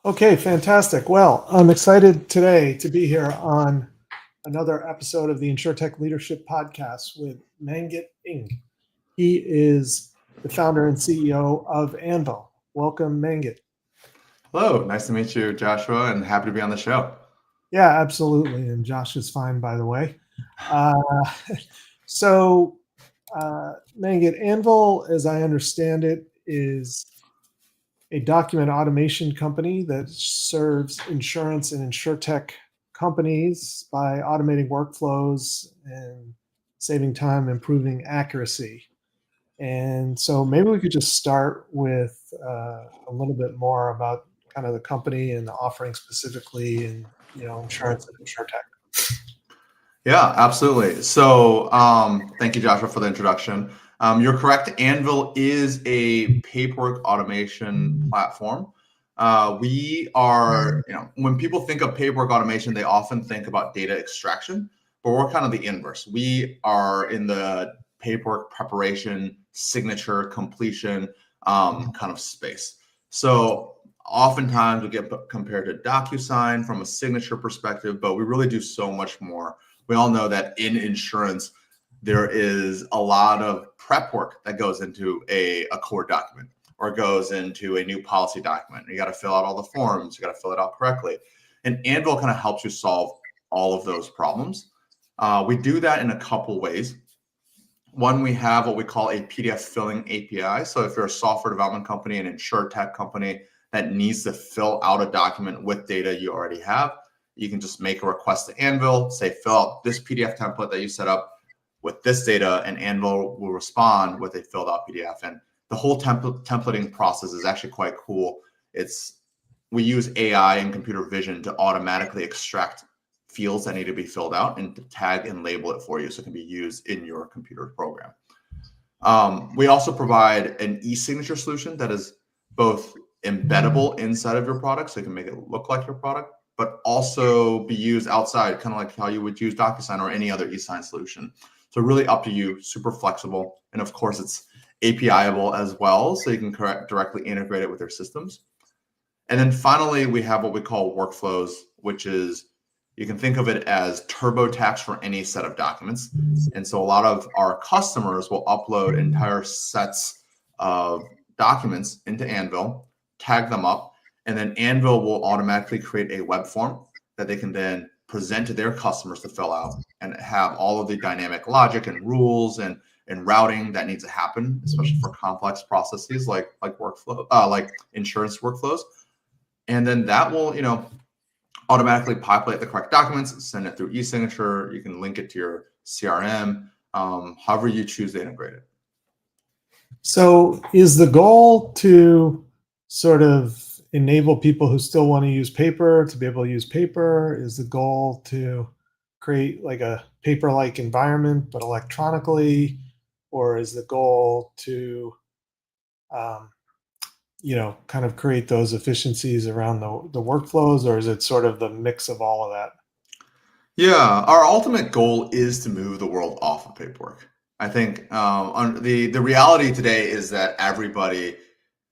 Okay, fantastic. Well, I'm excited today to be here on another episode of the InsurTech Leadership Podcast with Mang-Git. He is the founder and CEO of Anvil. Welcome, Mang-Git. Hello, nice to meet you, Joshua, and happy to be on the show. Yeah, absolutely. And Josh is fine, by the way. Uh, so, Mang-Git, Anvil, as I understand it, is a document automation company that serves insurance and insurtech companies by automating workflows and saving time, improving accuracy. And so maybe we could just start with a little bit more about kind of the company and the offering specifically in insurance and insurtech. Yeah, absolutely. So, thank you, Joshua, for the introduction. You're correct. Anvil is a paperwork automation platform. We are, when people think of paperwork automation, they often think about data extraction, but we're kind of the inverse. We are in the paperwork preparation, signature, completion kind of space. So, oftentimes we get compared to DocuSign from a signature perspective, but we really do so much more. We all know that in insurance, there is a lot of prep work that goes into a core document or goes into a new policy document. You got to fill out all the forms. You got to fill it out correctly. And Anvil kind of helps you solve all of those problems. We do that in a couple ways. One, we have what we call a PDF filling API. So if you're a software development company, an insurtech company that needs to fill out a document with data you already have, you can just make a request to Anvil, say, fill out this PDF template that you set up with this data, and Anvil will respond with a filled out PDF. And the whole templating process is actually quite cool. We use AI and computer vision to automatically extract fields that need to be filled out and to tag and label it for you so it can be used in your computer program. We also provide an e-signature solution that is both embeddable inside of your product, so you can make it look like your product, but also be used outside, kind of like how you would use DocuSign or any other e-sign solution. So really up to you, super flexible. And of course, it's API-able as well, so you can directly integrate it with your systems. And then finally, we have what we call workflows, which is, you can think of it as TurboTax for any set of documents. And so a lot of our customers will upload entire sets of documents into Anvil, tag them up, and then Anvil will automatically create a web form that they can then present to their customers to fill out and have all of the dynamic logic and rules and routing that needs to happen, especially for complex processes like workflow, like insurance workflows. And then that will, automatically populate the correct documents, send it through e-signature. You can link it to your CRM, however you choose to integrate it. So is the goal to sort of enable people who still want to use paper to be able to use paper? Is the goal to create like a paper-like environment but electronically? Or is the goal to kind of create those efficiencies around the workflows, or is it sort of the mix of all of that? Yeah, our ultimate goal is to move the world off of paperwork. I think the reality today is that everybody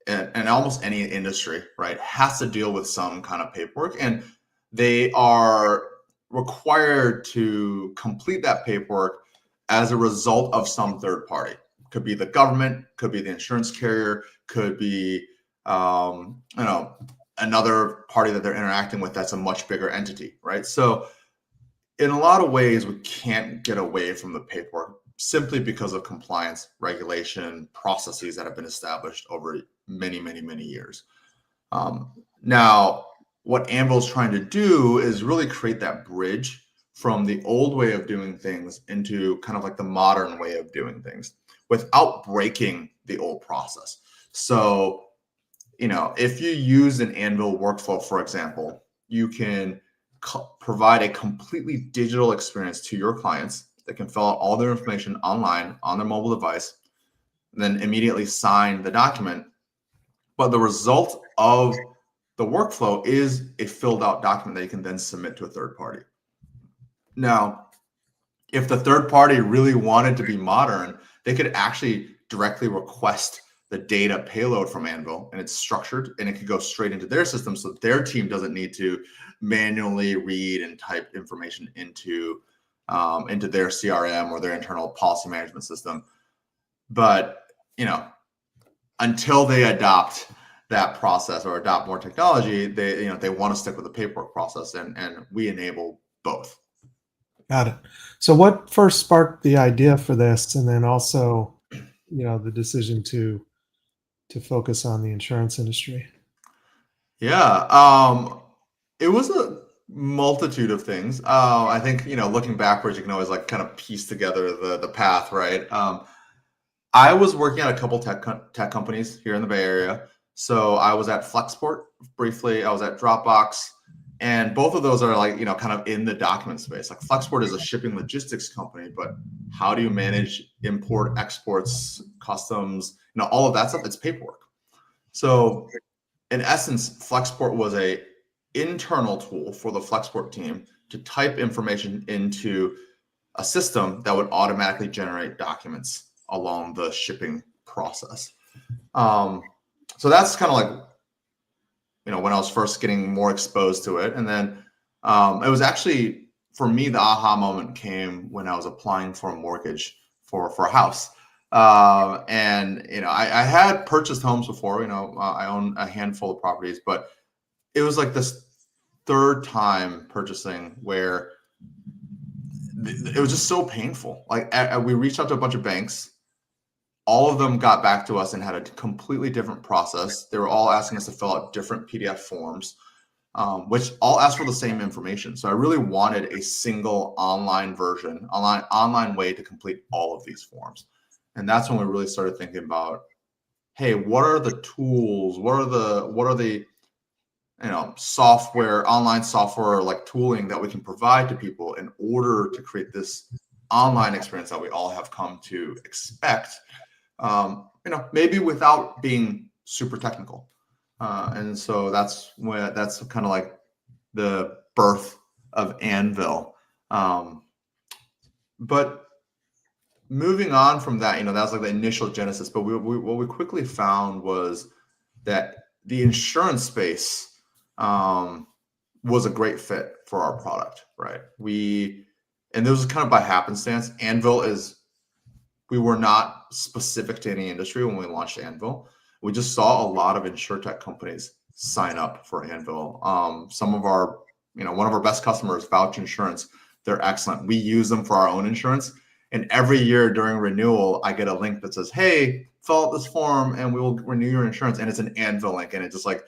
in almost any industry, right, has to deal with some kind of paperwork, and they are required to complete that paperwork as a result of some third party. Could be the government, could be the insurance carrier, could be another party that they're interacting with that's a much bigger entity, right? So in a lot of ways, we can't get away from the paperwork simply because of compliance, regulation, processes that have been established over many, many, many years. Now, what Anvil is trying to do is really create that bridge from the old way of doing things into kind of like the modern way of doing things without breaking the old process. So, if you use an Anvil workflow, for example, you can provide a completely digital experience to your clients that can fill out all their information online on their mobile device, then immediately sign the document. But the result of the workflow is a filled out document that you can then submit to a third party. Now, if the third party really wanted to be modern, they could actually directly request the data payload from Anvil, and it's structured and it could go straight into their system, so their team doesn't need to manually read and type information into their CRM or their internal policy management system. But until they adopt that process or adopt more technology, they want to stick with the paperwork process, and we enable both. Got it. So what first sparked the idea for this, and then also, the decision to focus on the insurance industry? Yeah, it was a multitude of things. I think looking backwards, you can always like kind of piece together the path, right? I was working at a couple tech companies here in the Bay Area. So I was at Flexport briefly. I was at Dropbox, and both of those are like kind of in the document space. Like Flexport is a shipping logistics company, but how do you manage import, exports, customs, all of that stuff? It's paperwork. So in essence, Flexport was a internal tool for the Flexport team to type information into a system that would automatically generate documents along the shipping process. So that's kind of like, when I was first getting more exposed to it. And then it was actually, for me, the aha moment came when I was applying for a mortgage for a house. And I had purchased homes before. I own a handful of properties, but it was like this third time purchasing where it was just so painful. Like we reached out to a bunch of banks. All of them got back to us and had a completely different process. They were all asking us to fill out different PDF forms, which all asked for the same information. So I really wanted a single online version, online way to complete all of these forms. And that's when we really started thinking about, hey, what are the tools? What are the software, online software like tooling that we can provide to people in order to create this online experience that we all have come to expect, maybe without being super technical. And so that's kind of like the birth of Anvil. But moving on from that, that was like the initial genesis. But what we quickly found was that the insurance space was a great fit for our product, right? And this was kind of by happenstance. We were not specific to any industry when we launched Anvil. We just saw a lot of insurtech companies sign up for Anvil. Some of our, one of our best customers, Vouch Insurance, they're excellent. We use them for our own insurance. And every year during renewal, I get a link that says, hey, fill out this form and we will renew your insurance. And it's an Anvil link. And it just like,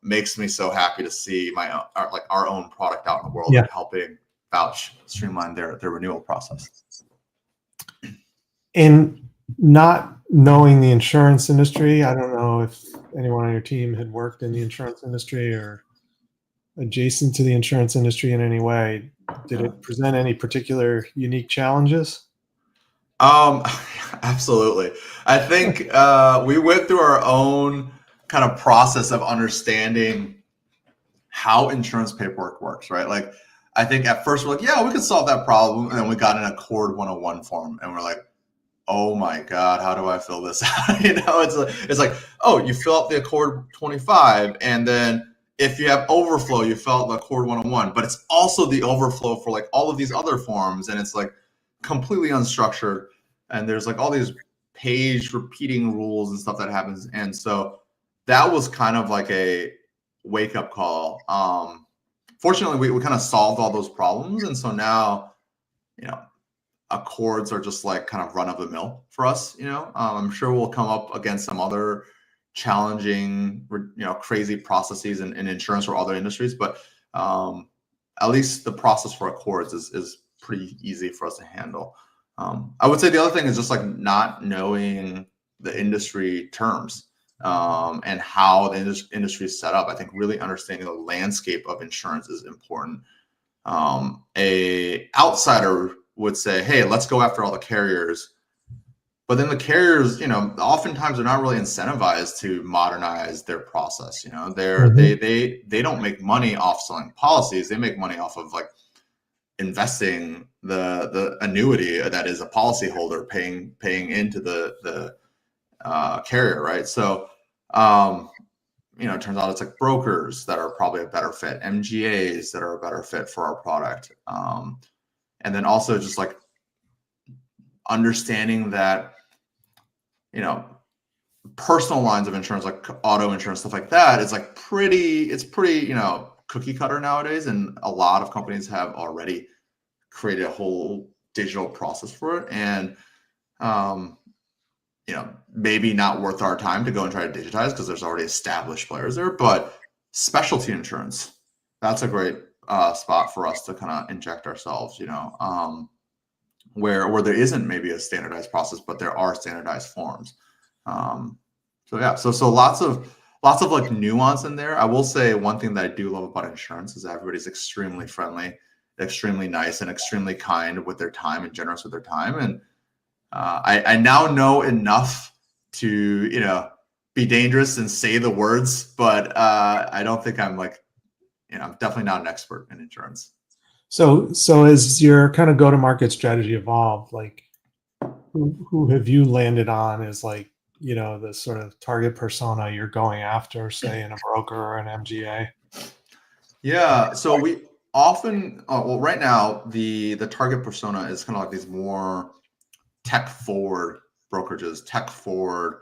makes me so happy to see our own product out in the world and helping Vouch streamline their renewal process. In not knowing the insurance industry, I don't know if anyone on your team had worked in the insurance industry or adjacent to the insurance industry in any way. Did it present any particular unique challenges? Absolutely. I think we went through our own kind of process of understanding how insurance paperwork works, right? Like, I think at first we're like, yeah, we could solve that problem. And then we got an Accord 101 form and we're like, oh my God, how do I fill this out? It's like, oh, you fill out the Accord 25. And then if you have overflow, you fill out the Accord 101, but it's also the overflow for like all of these other forms. And it's like completely unstructured. And there's like all these page repeating rules and stuff that happens. And so that was kind of like a wake up call. Fortunately, we kind of solved all those problems. And so now, Accords are just like kind of run of the mill for us. I'm sure we'll come up against some other challenging, crazy processes in insurance or other industries, but at least the process for Accords is pretty easy for us to handle. I would say the other thing is just like not knowing the industry terms and how the industry is set up. I think really understanding the landscape of insurance is important. A outsider would say, hey, let's go after all the carriers. But then the carriers, oftentimes they're not really incentivized to modernize their process. They don't make money off selling policies. They make money off of like investing the annuity that is a policyholder paying into the carrier, right? So, it turns out it's like brokers that are probably a better fit, MGAs that are a better fit for our product. And then also just like understanding that, personal lines of insurance, like auto insurance, stuff like that, it's pretty, cookie cutter nowadays. And a lot of companies have already created a whole digital process for it. And, maybe not worth our time to go and try to digitize because there's already established players there, but specialty insurance, that's a great spot for us to kind of inject ourselves, where there isn't maybe a standardized process, but there are standardized forms. So lots of like nuance in there. I will say one thing that I do love about insurance is that everybody's extremely friendly, extremely nice, and extremely kind with their time and generous with their time. And I now know enough to be dangerous and say the words, but I don't think I'm I'm definitely not an expert in insurance. So as your kind of go-to-market strategy evolved, like who have you landed on as the sort of target persona you're going after, say in a broker or an MGA? Yeah, so we often, right now the target persona is kind of like these more tech forward brokerages, tech forward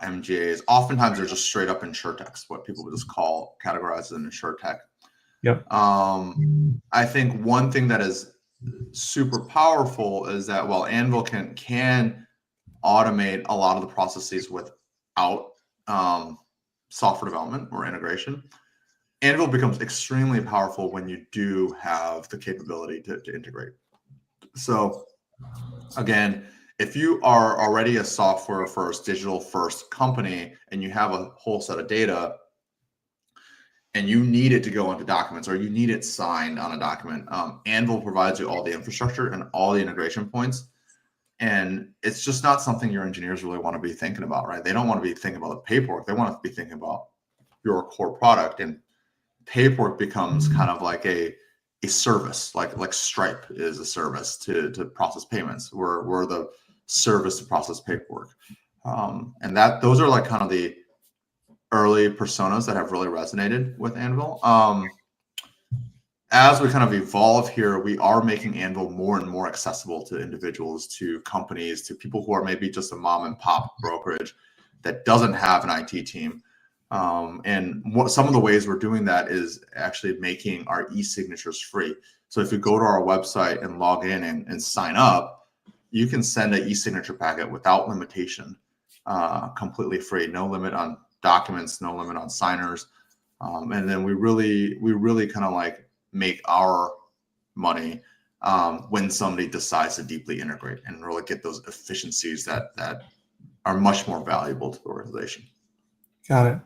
MGAs. Oftentimes they're just straight up insurtechs, what people would just categorize as an insurtech. Yep. I think one thing that is super powerful is that while Anvil can automate a lot of the processes without software development or integration, Anvil becomes extremely powerful when you do have the capability to integrate. So again, if you are already a software first, digital first company, and you have a whole set of data and you need it to go into documents or you need it signed on a document, Anvil provides you all the infrastructure and all the integration points. And it's just not something your engineers really want to be thinking about, right? They don't want to be thinking about the paperwork. They want to be thinking about your core product. And paperwork becomes kind of like a service, like Stripe is a service to process payments. We're the service to process paperwork. And those are like kind of the early personas that have really resonated with Anvil. As we kind of evolve here, we are making Anvil more and more accessible to individuals, to companies, to people who are maybe just a mom and pop brokerage that doesn't have an IT team. And some of the ways we're doing that is actually making our e-signatures free. So if you go to our website and log in and sign up, you can send an e-signature packet without limitation, completely free, no limit on documents, no limit on signers. And then we really kind of like make our money when somebody decides to deeply integrate and really get those efficiencies that are much more valuable to the organization. Got it.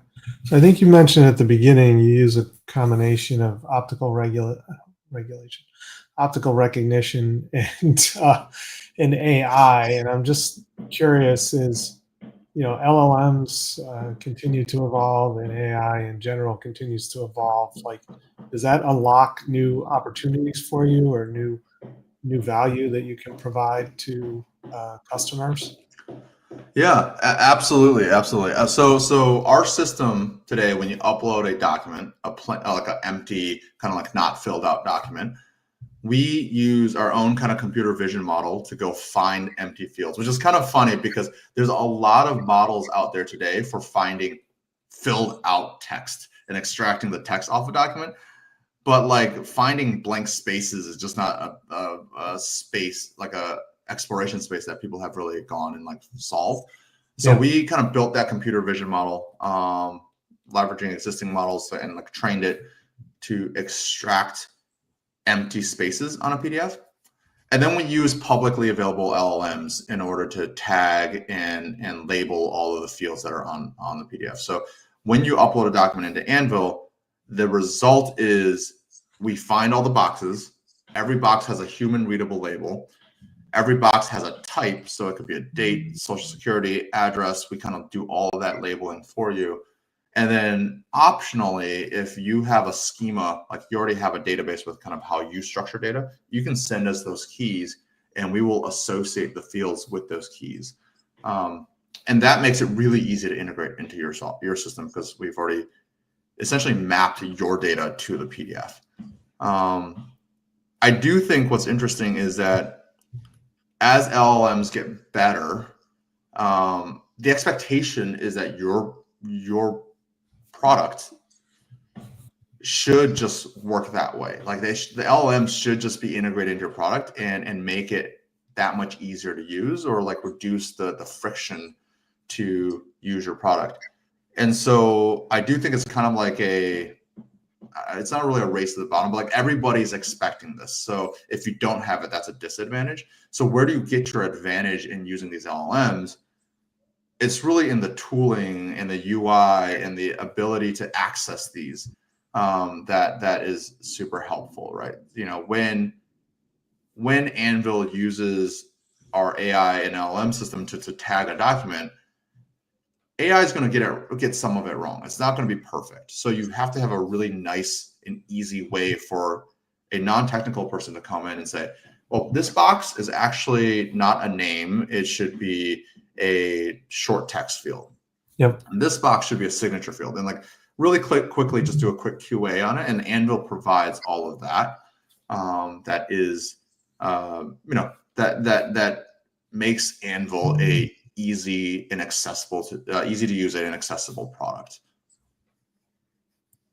So I think you mentioned at the beginning you use a combination of optical recognition, and AI. And I'm just curious, is LLMs continue to evolve and AI in general continues to evolve. Like, does that unlock new opportunities for you or new value that you can provide to customers? Yeah, absolutely. So our system today, when you upload a document, like an empty, kind of like not filled out document, we use our own kind of computer vision model to go find empty fields, which is kind of funny because there's a lot of models out there today for finding filled out text and extracting the text off a document. But like finding blank spaces is just not a space, like a exploration space that people have really gone and like solved. So we kind of built that computer vision model, leveraging existing models and like trained it to extract empty spaces on a PDF. And then we use publicly available LLMs in order to tag and label all of the fields that are on the PDF. So when you upload a document into Anvil, the result is we find all the boxes. Every box has a human readable label. Every box has a type. So it could be a date, social security, address. We kind of do all of that labeling for you. And then optionally, if you have a schema, like you already have a database with kind of how you structure data, you can send us those keys and we will associate the fields with those keys. and that makes it really easy to integrate into your system because we've already essentially mapped your data to the PDF. I do think what's interesting is that as LLMs get better, the expectation is that your product should just work that way. Like the LLMs should just be integrated into your product and make it that much easier to use, or like reduce the friction to use your product. And so I do think it's kind of like it's not really a race to the bottom, but like everybody's expecting this. So if you don't have it, that's a disadvantage. So where do you get your advantage in using these LLMs? It's really in the tooling and the UI and the ability to access these. That is super helpful, right? You know, when Anvil uses our AI and LLM system to tag a document, AI is going to get some of it wrong. It's not going to be perfect. So you have to have a really nice and easy way for a non-technical person to come in and say, well, this box is actually not a name. It should be a short text field. Yep. And this box should be a signature field. And like really quickly, just do a quick QA on it. And Anvil provides all of that. That is, that makes Anvil a easy and accessible easy to use and accessible product.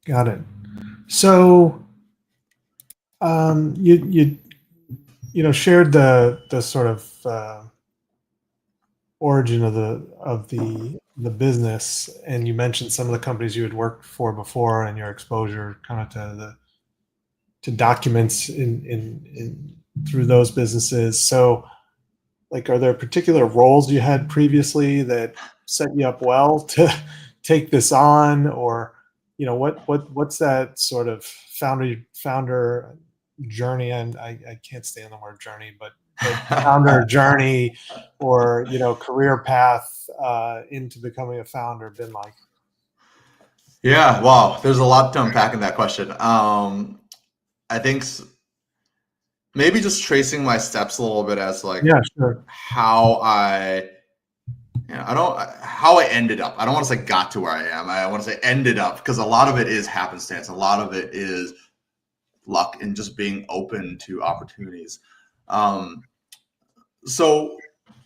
Got it. So, you shared the sort of origin of the business, and you mentioned some of the companies you had worked for before and your exposure kind of to documents in through those businesses. So, like, are there particular roles you had previously that set you up well to take this on, or what's that sort of founder journey? And I can't stand the word journey, but founder journey or career path into becoming a founder been like? Yeah, wow, there's a lot to unpack in that question. I think maybe just tracing my steps a little bit as like, yeah, sure. how I ended up. I don't want to say got to where I am. I want to say ended up, because a lot of it is happenstance. A lot of it is luck and just being open to opportunities. So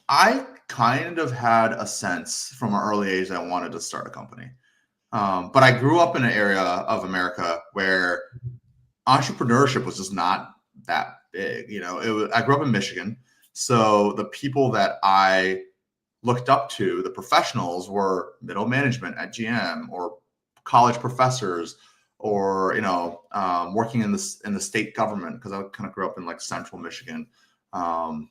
I kind of had a sense from an early age that I wanted to start a company. But I grew up in an area of America where entrepreneurship was just not that big. I grew up in Michigan. So the people that I looked up to, the professionals, were middle management at GM or college professors, or working in the state government, because I kind of grew up in like central Michigan. And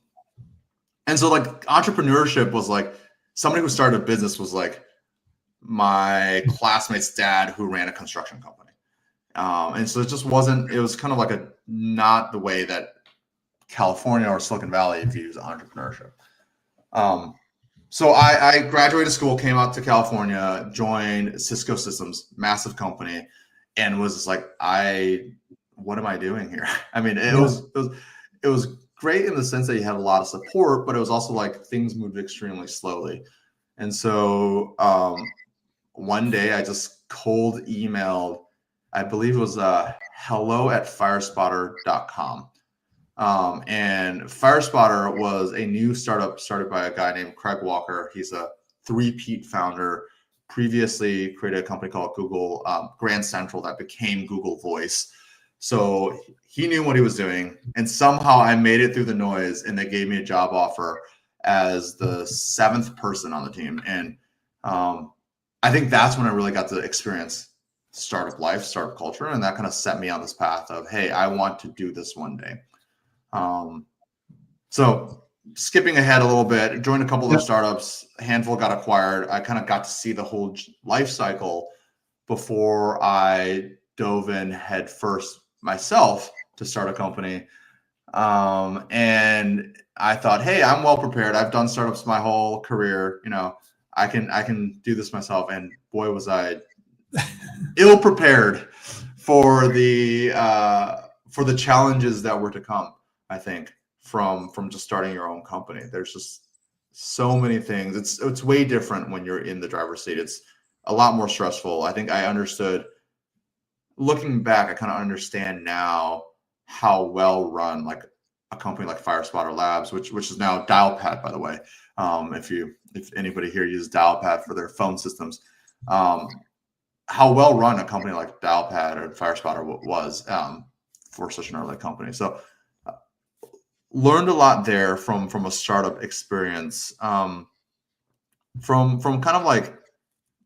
so like entrepreneurship was like, somebody who started a business was like my classmate's dad who ran a construction company. And so it just wasn't, it was kind of like not the way that California or Silicon Valley views entrepreneurship. So I graduated school, came out to California, joined Cisco Systems, massive company, and was just like, what am I doing here? I mean, it was great in the sense that you had a lot of support, but it was also like things moved extremely slowly. And so one day I just cold emailed, I believe it was hello@firespotter.com. And Firespotter was a new startup started by a guy named Craig Walker. He's a three-peat founder, previously created a company called Google Grand Central that became Google Voice. So he knew what he was doing, and somehow I made it through the noise, and they gave me a job offer as the 7th person on the team. And I think that's when I really got to experience startup life, startup culture, and that kind of set me on this path of, hey, I want to do this one day. So skipping ahead a little bit, joined a couple of startups, a handful got acquired. I kind of got to see the whole life cycle before I dove in head first myself to start a company. And I thought, hey, I'm well prepared. I've done startups my whole career. I can do this myself. And boy, was I ill prepared for the challenges that were to come, I think, from just starting your own company. There's just so many things. It's way different when you're in the driver's seat. It's a lot more stressful. I think I understood, looking back, I kind of understand now how well run like a company like FireSpotter Labs, which is now Dialpad, by the way. If anybody here uses Dialpad for their phone systems, how well run a company like Dialpad or FireSpotter was for such an early company. So learned a lot there from a startup experience, from kind of like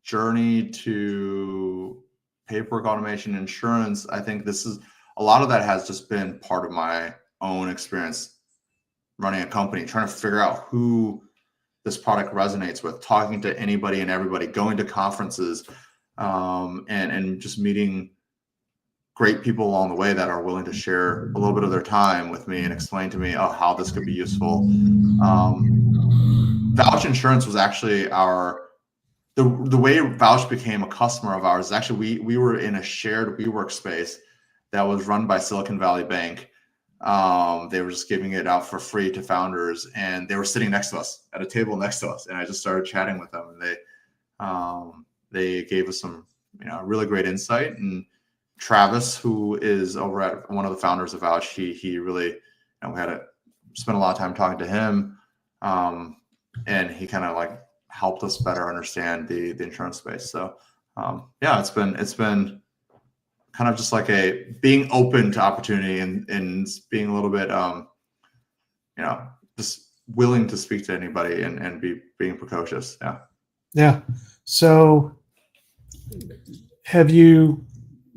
journey to paperwork automation, insurance. I think this is a lot of that has just been part of my own experience running a company, trying to figure out who this product resonates with, talking to anybody and everybody, going to conferences, and just meeting great people along the way that are willing to share a little bit of their time with me and explain to me, how this could be useful. Vouch Insurance was actually the way Vouch became a customer of ours is actually we were in a shared WeWork space that was run by Silicon Valley Bank. They were just giving it out for free to founders, and they were sitting next to us at a table next to us, and I just started chatting with them, and they gave us some really great insight. And Travis, who is over at one of the founders of Vouch, he really, we had to spend a lot of time talking to him, and he kind of like helped us better understand the insurance space. So yeah, it's been kind of just like being open to opportunity and being a little bit just willing to speak to anybody and being precocious. Yeah. So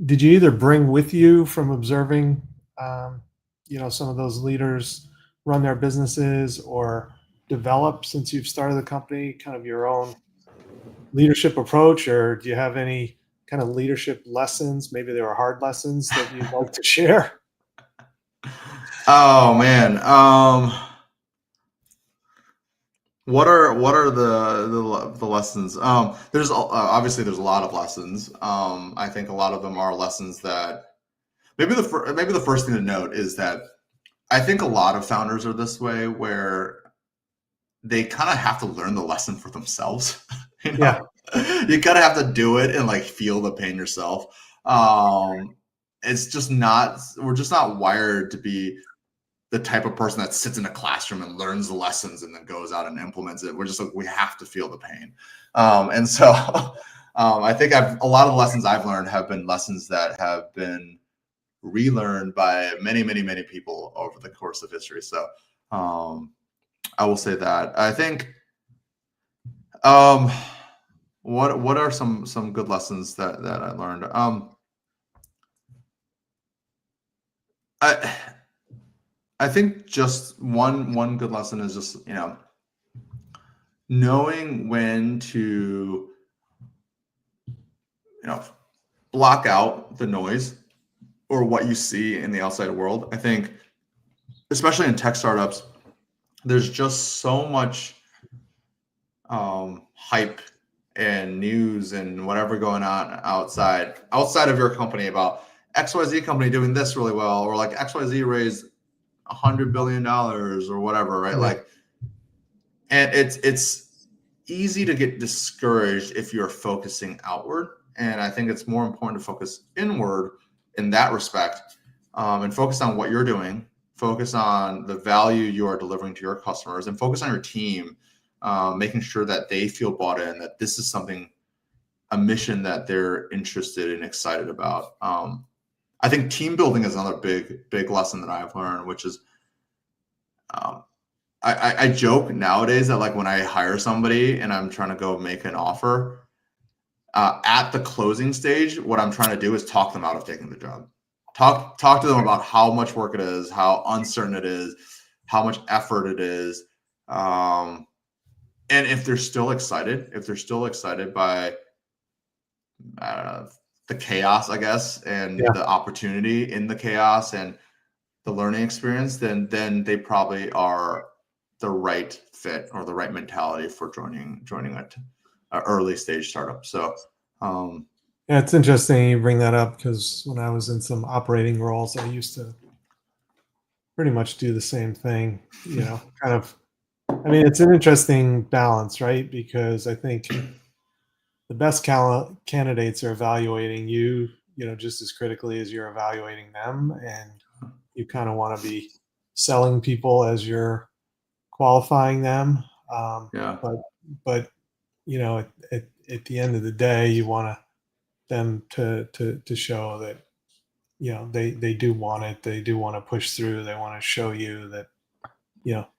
did you either bring with you from observing some of those leaders run their businesses, or develop, since you've started the company, kind of your own leadership approach, or do you have any kind of leadership lessons? Maybe there were hard lessons that you'd like to share. Oh man. What are the lessons? There's obviously there's a lot of lessons. I think a lot of them are lessons that maybe the first thing to note is that I think a lot of founders are this way, where they kind of have to learn the lesson for themselves. Yeah. You kind of have to do it and like feel the pain yourself. It's just not, we're just not wired to be the type of person that sits in a classroom and learns the lessons and then goes out and implements it. We're just like, we have to feel the pain. And so I think a lot of the lessons I've learned have been lessons that have been relearned by many, many, many people over the course of history. So I will say that. I think what are some good lessons that I learned? I think just one good lesson is just knowing when to block out the noise or what you see in the outside world. I think especially in tech startups, there's just so much hype and news and whatever going on outside of your company about XYZ company doing this really well, or like XYZ raised $100 billion or whatever, right? Like, and it's easy to get discouraged if you're focusing outward. And I think it's more important to focus inward in that respect, and focus on what you're doing, focus on the value you are delivering to your customers, and focus on your team, making sure that they feel bought in, that this is a mission that they're interested and excited about. I think team building is another big lesson that I've learned, which is I joke nowadays that like when I hire somebody and I'm trying to go make an offer, at the closing stage, what I'm trying to do is talk them out of taking the job. Talk to them about how much work it is, how uncertain it is, how much effort it is. And if they're still excited by the chaos, I guess, and the opportunity in the chaos and the learning experience, then they probably are the right fit or the right mentality for joining an early stage startup. So yeah, it's interesting you bring that up, because when I was in some operating roles, I used to pretty much do the same thing, kind of I mean, it's an interesting balance, right? Because I think the best candidates are evaluating you, just as critically as you're evaluating them, and you kind of want to be selling people as you're qualifying them. Um, Yeah. but but at the end of the day, you want them to show that they do want it. They do want to push through. They want to show you that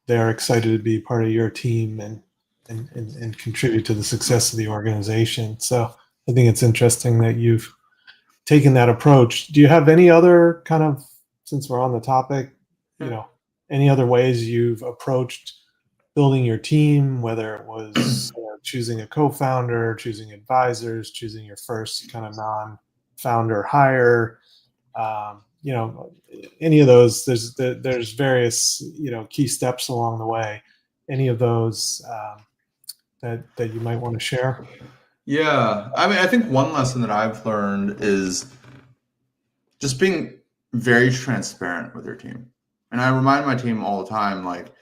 they're excited to be part of your team and contribute to the success of the organization. So I think it's interesting that you've taken that approach. Do you have any other kind of, since we're on the topic, Yeah. any other ways you've approached building your team, whether it was choosing a co-founder, choosing advisors, choosing your first kind of non-founder hire, any of those? There's various key steps along the way. Any of those that you might want to share? Yeah. I mean, I think one lesson that I've learned is just being very transparent with your team. And I remind my team all the time, like,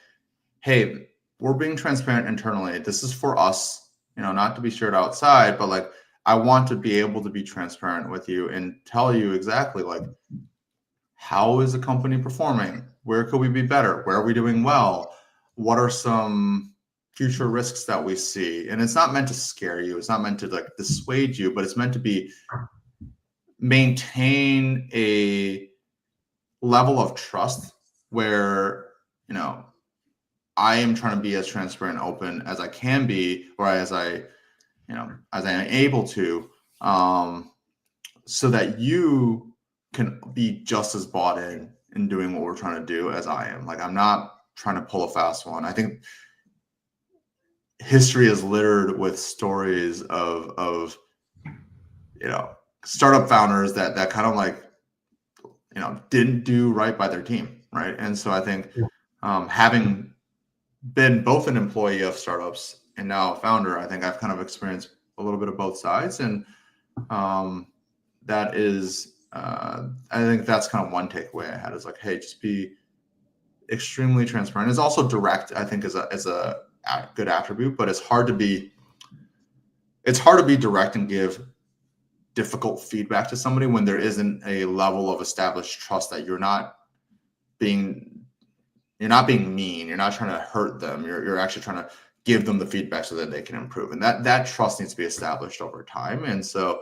hey, we're being transparent internally. This is for us, not to be shared outside, but like, I want to be able to be transparent with you and tell you exactly like, how is the company performing? Where could we be better? Where are we doing well? What are some future risks that we see? And it's not meant to scare you. It's not meant to like dissuade you, but it's meant to be maintain a level of trust where, I am trying to be as transparent and open as I can be, or as I am able to, so that you can be just as bought in doing what we're trying to do as I am. Like, I'm not trying to pull a fast one. I think history is littered with stories of startup founders that kind of like didn't do right by their team, right? And so I think having been both an employee of startups and now a founder, I think I've kind of experienced a little bit of both sides, and that is, I think that's kind of one takeaway I had is like, hey, just be extremely transparent. It's also direct. I think is a good attribute, but it's hard to be direct and give difficult feedback to somebody when there isn't a level of established trust that you're not being mean. You're not trying to hurt them. You're actually trying to give them the feedback so that they can improve. And that trust needs to be established over time. And so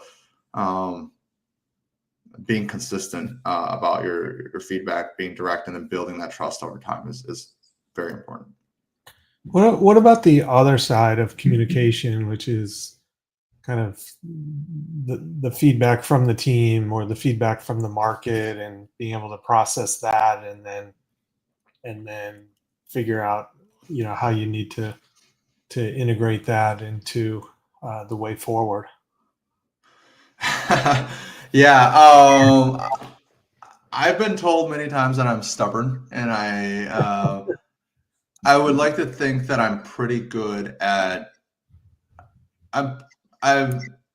being consistent about your feedback, being direct, and then building that trust over time is very important. What about the other side of communication, which is kind of the feedback from the team or the feedback from the market, and being able to process that and then figure out how you need to integrate that into the way forward? Yeah. I've been told many times that I'm stubborn, and I would like to think that I'm pretty good at I'm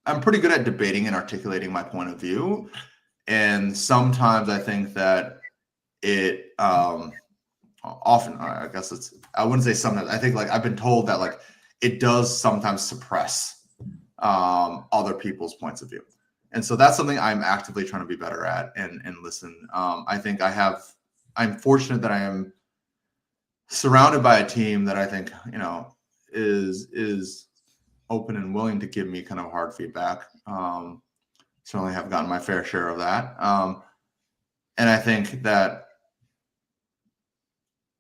I'm pretty good at debating and articulating my point of view. And sometimes I think that it often, I guess I wouldn't say sometimes. I think like I've been told that like it does sometimes suppress other people's points of view. And so that's something I'm actively trying to be better at and listen. I think I'm fortunate that I am surrounded by a team that I think, is open and willing to give me kind of hard feedback. Certainly have gotten my fair share of that. And I think that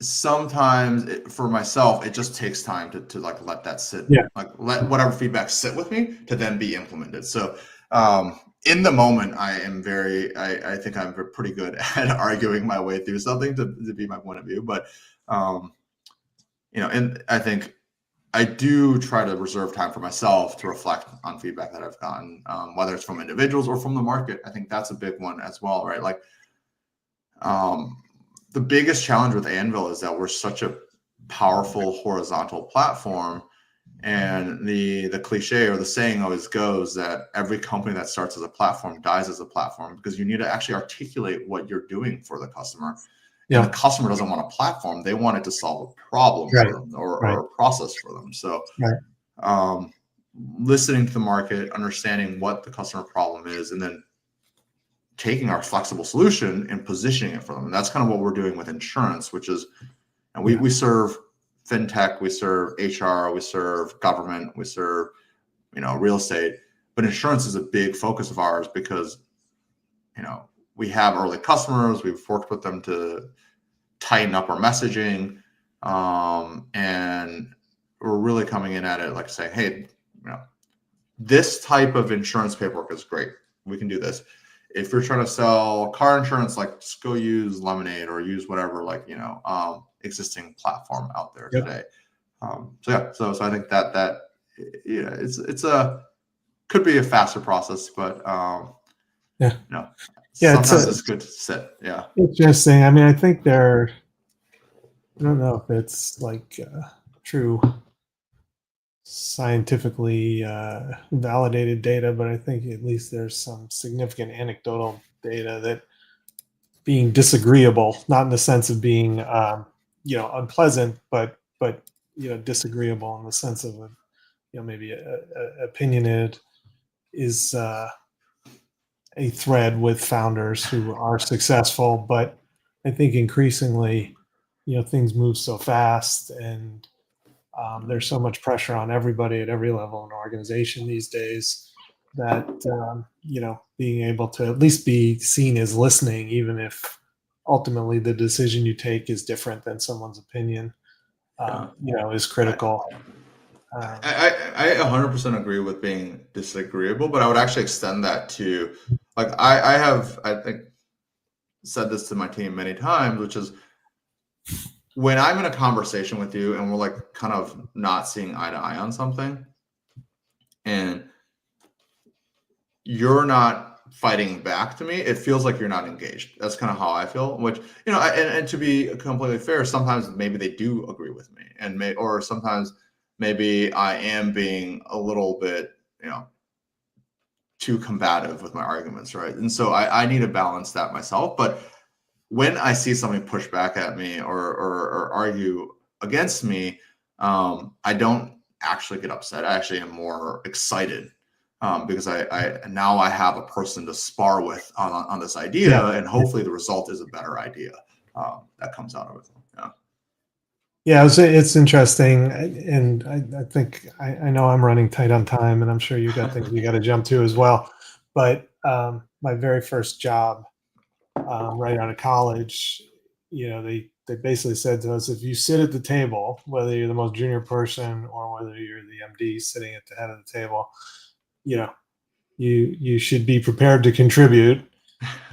sometimes for myself, it just takes time to like let that sit, like let whatever feedback sit with me to then be implemented. So in the moment, I think I'm pretty good at arguing my way through something to be my point of view. But, and I think I do try to reserve time for myself to reflect on feedback that I've gotten, whether it's from individuals or from the market. I think that's a big one as well, right? Like, the biggest challenge with Anvil is that we're such a powerful horizontal platform, and the cliche or the saying always goes that every company that starts as a platform dies as a platform, because you need to actually articulate what you're doing for the customer. And the customer doesn't want a platform; they want it to solve a problem for them or a process for them. So, listening to the market, understanding what the customer problem is, and then taking our flexible solution and positioning it for them. And that's kind of what we're doing with insurance, which is, and we serve fintech, we serve HR, we serve government, we serve, real estate, but insurance is a big focus of ours because, we have early customers, we've worked with them to tighten up our messaging. And we're really coming in at it like saying, hey, this type of insurance paperwork is great. We can do this. If you're trying to sell car insurance, like just go use Lemonade or use whatever, existing platform out there today. So I think that it's could be a faster process, but sometimes it's good to sit. Yeah. Interesting. I mean, I think I don't know if it's like true scientifically validated data, but I think at least there's some significant anecdotal data that being disagreeable, not in the sense of being unpleasant, but disagreeable in the sense of maybe opinionated, is a thread with founders who are successful. But I think increasingly, things move so fast, and there's so much pressure on everybody at every level in an organization these days that being able to at least be seen as listening, even if ultimately the decision you take is different than someone's opinion, is critical. I 100% agree with being disagreeable, but I would actually extend that to, like, I think said this to my team many times, which is when I'm in a conversation with you and we're like kind of not seeing eye to eye on something and you're not fighting back to me, it feels like you're not engaged. That's kind of how I feel, which, and to be completely fair, sometimes maybe they do agree with me or sometimes maybe I am being a little bit, too combative with my arguments, right? And so I need to balance that myself. But when I see somebody push back at me or argue against me, I don't actually get upset. I actually am more excited because I now have a person to spar with on this idea, and hopefully the result is a better idea that comes out of it. Yeah, it's interesting, and I think I know I'm running tight on time, and I'm sure you got things you got to jump to as well. But my very first job, right out of college, they basically said to us, if you sit at the table, whether you're the most junior person or whether you're the MD sitting at the head of the table, you should be prepared to contribute.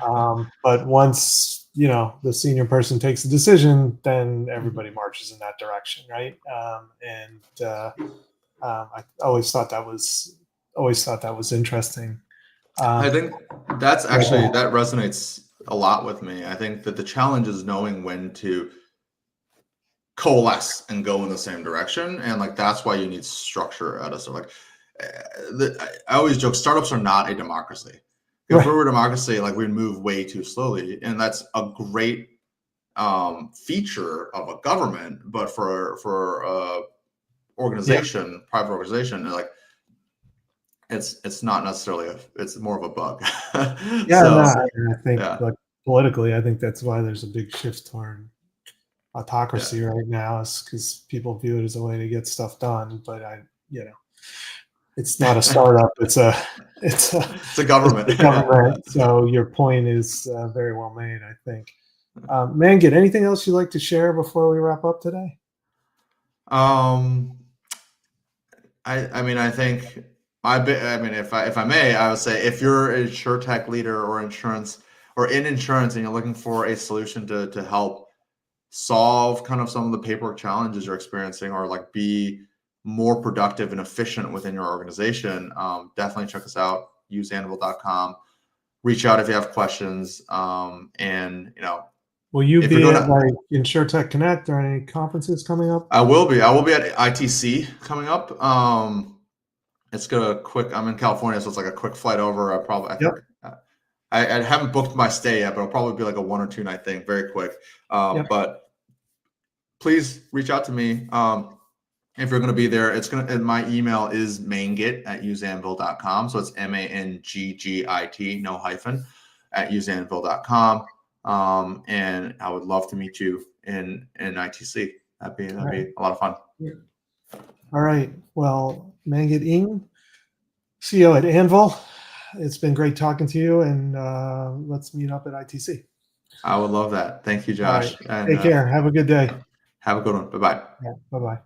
But once the senior person takes a decision, then everybody marches in that direction, right? I always thought that was interesting. I think that's actually that resonates a lot with me. I think that the challenge is knowing when to coalesce and go in the same direction, and like that's why you need structure at us. I always joke, startups are not a democracy. If we were a democracy, like we'd move way too slowly, and that's a great feature of a government. But for a organization, private organization, like it's not necessarily it's more of a bug. I think like politically, I think that's why there's a big shift toward autocracy right now, is because people view it as a way to get stuff done. But it's not a startup. It's a government. It's a government. So your point is very well made, I think. Mang-Git, anything else you'd like to share before we wrap up today? I think if I may, I would say if you're an insurtech leader or in insurance and you're looking for a solution to help solve kind of some of the paperwork challenges you're experiencing, or like be more productive and efficient within your organization, definitely check us out. Use Anvil.com. Reach out if you have questions. Will you be at like InsurTech Connect or any conferences coming up? I will be. I will be at ITC coming up. I'm in California, so it's like a quick flight over. I haven't booked my stay yet, but it'll probably be like a 1 or 2 night thing, very quick. Yep. But please reach out to me if you're going to be there. My email is manggit@useanvil.com. So it's MANGGIT, no hyphen, at useanvil.com. And I would love to meet you in ITC. That'd be a lot of fun. Yeah. All right. Well, Mang-Git Ng, CEO at Anvil. It's been great talking to you, and let's meet up at ITC. I would love that. Thank you, Josh. Right. Take care. Have a good day. Have a good one. Bye-bye. Yeah, bye-bye.